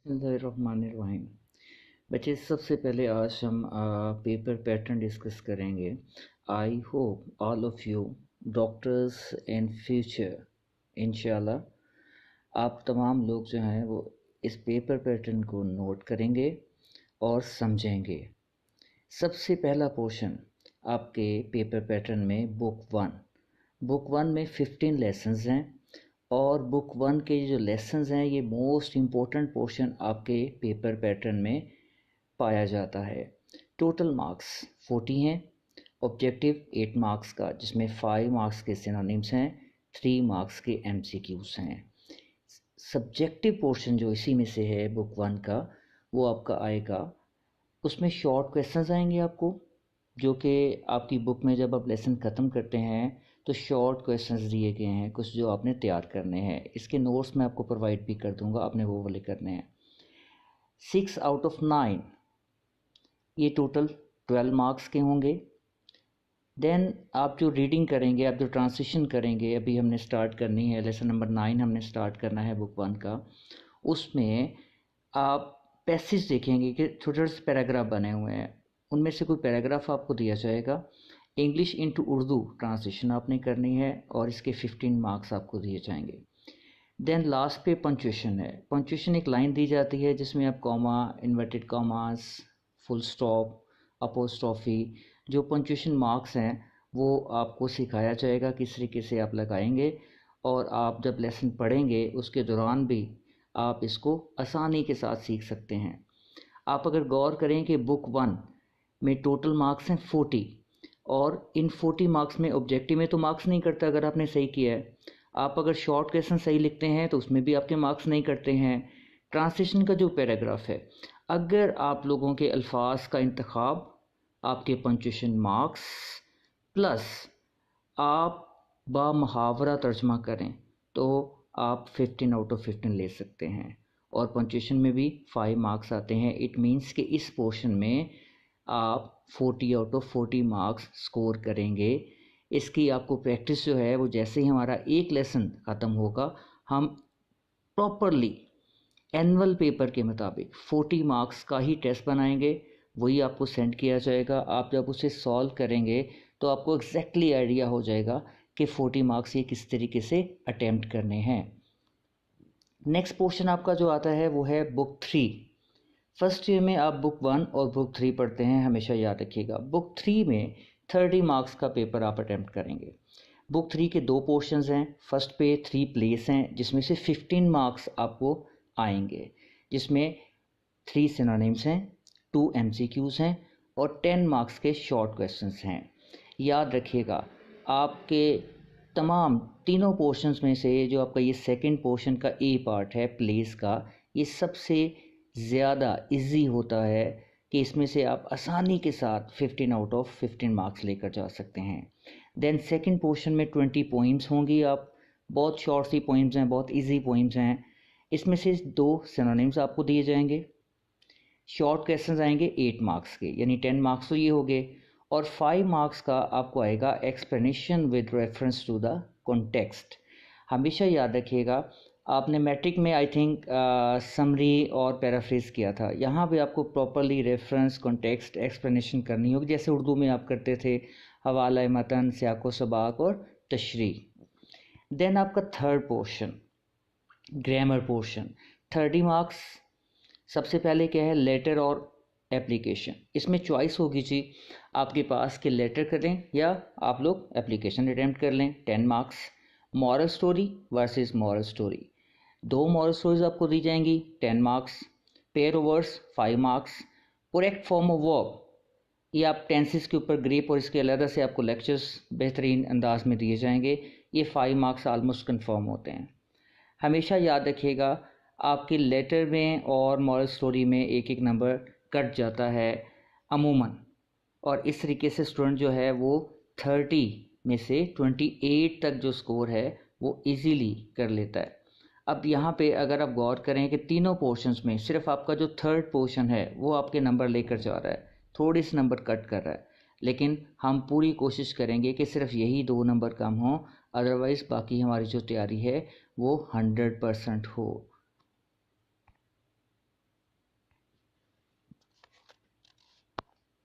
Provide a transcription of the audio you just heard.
बिस्मिल्लाहिर्रहमानिर्रहीम। बच्चे, सबसे पहले आज हम पेपर पैटर्न डिस्कस करेंगे। I hope all of you doctors in future, इंशाल्लाह आप तमाम लोग जो हैं वो इस पेपर पैटर्न को नोट करेंगे और समझेंगे। सबसे पहला पोर्शन आपके पेपर पैटर्न में बुक वन में 15 लेसन्स हैं और बुक वन के जो लेसन्स हैं ये मोस्ट इम्पोर्टेंट पोर्शन आपके पेपर पैटर्न में पाया जाता है। टोटल मार्क्स 40 हैं, ऑब्जेक्टिव 8 मार्क्स का जिसमें 5 मार्क्स के सिनोनिम्स हैं, 3 मार्क्स के MCQs हैं। सब्जेक्टिव पोर्शन जो इसी में से है बुक वन का, वो आपका आएगा, उसमें शॉर्ट क्वेश्चंस आएंगे आपको, जो कि आपकी बुक में जब आप लेसन ख़त्म करते हैं तो शॉर्ट क्वेश्चंस दिए गए हैं कुछ जो आपने तैयार करने हैं। इसके नोट्स मैं आपको प्रोवाइड भी कर दूंगा, आपने वो वाले करने हैं। 6 आउट ऑफ 9 ये टोटल 12 मार्क्स के होंगे। देन आप जो रीडिंग करेंगे, आप जो ट्रांसलेशन करेंगे, अभी हमने स्टार्ट करनी है, लेसन नंबर 9 हमने स्टार्ट करना है बुक वन का। उसमें आप पैसेज देखेंगे कि छोटे छोटे पैराग्राफ बने हुए हैं, उनमें से कोई पैराग्राफ आपको दिया जाएगा, इंग्लिश इनटू उर्दू ट्रांसलेशन आपने करनी है और इसके 15 मार्क्स आपको दिए जाएंगे। देन लास्ट पे पंक्चुएशन है। पंक्चुएशन एक लाइन दी जाती है जिसमें आप comma, inverted commas, full stop, apostrophe, जो पंक्चुएशन मार्क्स हैं वो आपको सिखाया जाएगा किस तरीके से आप लगाएंगे। और आप जब लेसन पढ़ेंगे उसके दौरान भी आप इसको आसानी के साथ सीख सकते हैं। आप अगर गौर करें कि बुक वन में टोटल मार्क्स हैं 40 और इन 40 मार्क्स में ऑब्जेक्टिव में तो मार्क्स नहीं करता अगर आपने सही किया है। आप अगर शॉर्ट क्वेश्चन सही लिखते हैं तो उसमें भी आपके मार्क्स नहीं करते हैं। ट्रांसलेशन का जो पैराग्राफ है, अगर आप लोगों के अल्फाज का इंतखाब, आपके पंक्चुएशन मार्क्स प्लस आप बामुहावरा तर्जमा करें तो आप 15 आउट ऑफ 15 ले सकते हैं। और पंक्चुएशन में भी 5 मार्क्स आते हैं। इट मीन्स कि इस पोर्शन में आप 40 आउट ऑफ 40 मार्क्स स्कोर करेंगे। इसकी आपको प्रैक्टिस जो है वो जैसे ही हमारा एक लेसन ख़त्म होगा, हम प्रॉपरली एनुअल पेपर के मुताबिक 40 मार्क्स का ही टेस्ट बनाएंगे, वही आपको सेंड किया जाएगा। आप जब उसे सॉल्व करेंगे तो आपको एग्जैक्टली आइडिया हो जाएगा कि 40 मार्क्स ये किस तरीके से अटैम्प्ट करने हैं। नेक्स्ट पोर्शन आपका जो आता है वो है बुक थ्री। फर्स्ट ईयर में आप बुक वन और बुक थ्री पढ़ते हैं, हमेशा याद रखिएगा। बुक थ्री में 30 मार्क्स का पेपर आप अटैम्प्ट करेंगे। बुक थ्री के 2 पोर्शंस हैं। फर्स्ट पे 3 प्लेस हैं जिसमें से 15 मार्क्स आपको आएंगे, जिसमें 3 सिनोनिम्स हैं, 2 MCQs हैं और 10 मार्क्स के शॉर्ट क्वेश्चंस हैं। याद रखिएगा, आपके तमाम तीनों पोर्शंस में से जो आपका ये सेकंड पोर्शन का ए पार्ट है प्लेस का, ये सबसे ज़्यादा इजी होता है कि इसमें से आप आसानी के साथ 15 आउट ऑफ 15 मार्क्स लेकर जा सकते हैं। देन सेकंड पोर्शन में 20 पोइम्स होंगी। आप बहुत शॉर्ट सी पोइम्स हैं, बहुत इजी पोइम्स हैं। इसमें से 2 सिनोनिम्स आपको दिए जाएंगे। शॉर्ट क्वेश्चंस आएंगे 8 मार्क्स के, यानी 10 मार्क्स तो ये हो गए। और 5 मार्क्स का आपको आएगा explanation with reference to the context. हमेशा याद रखिएगा, आपने मैट्रिक में आई थिंक समरी और पैराफ्रेज किया था, यहाँ पे आपको प्रॉपरली रेफरेंस, कॉन्टेक्स्ट, एक्सप्लेनेशन करनी होगी, जैसे उर्दू में आप करते थे, हवाला मतन, सियाको सबाक और तशरी। देन आपका third portion, grammar portion, 30 marks. सबसे पहले क्या है, लेटर और एप्लीकेशन। इसमें चॉइस होगी जी आपके पास कि लेटर करें या आप लोग एप्लीकेशन अटैम्प्ट कर लें, 10 marks. Moral story versus moral story, 2 moral stories आपको दी जाएंगी, 10 marks. Pair of words 5 marks. Correct form of verb, ये आप टेंसेस के ऊपर ग्रेप और इसके अलग से आपको लेक्चर्स बेहतरीन अंदाज में दिए जाएंगे, ये 5 मार्क्स आलमोस्ट कंफर्म होते हैं। हमेशा याद रखिएगा, आपके लेटर में और मॉरल स्टोरी में एक एक नंबर कट जाता है अमूमन, और इस तरीके से स्टूडेंट जो है वो 30 में से 28 तक जो स्कोर है वो इजीली कर लेता है। अब यहाँ पे अगर आप गौर करें कि तीनों पोर्शंस में सिर्फ आपका जो थर्ड पोर्शन है वो आपके नंबर लेकर जा रहा है, थोड़े से नंबर कट कर रहा है, लेकिन हम पूरी कोशिश करेंगे कि सिर्फ यही 2 नंबर कम हों, अदरवाइज़ बाकी हमारी जो तैयारी है वो 100% हो।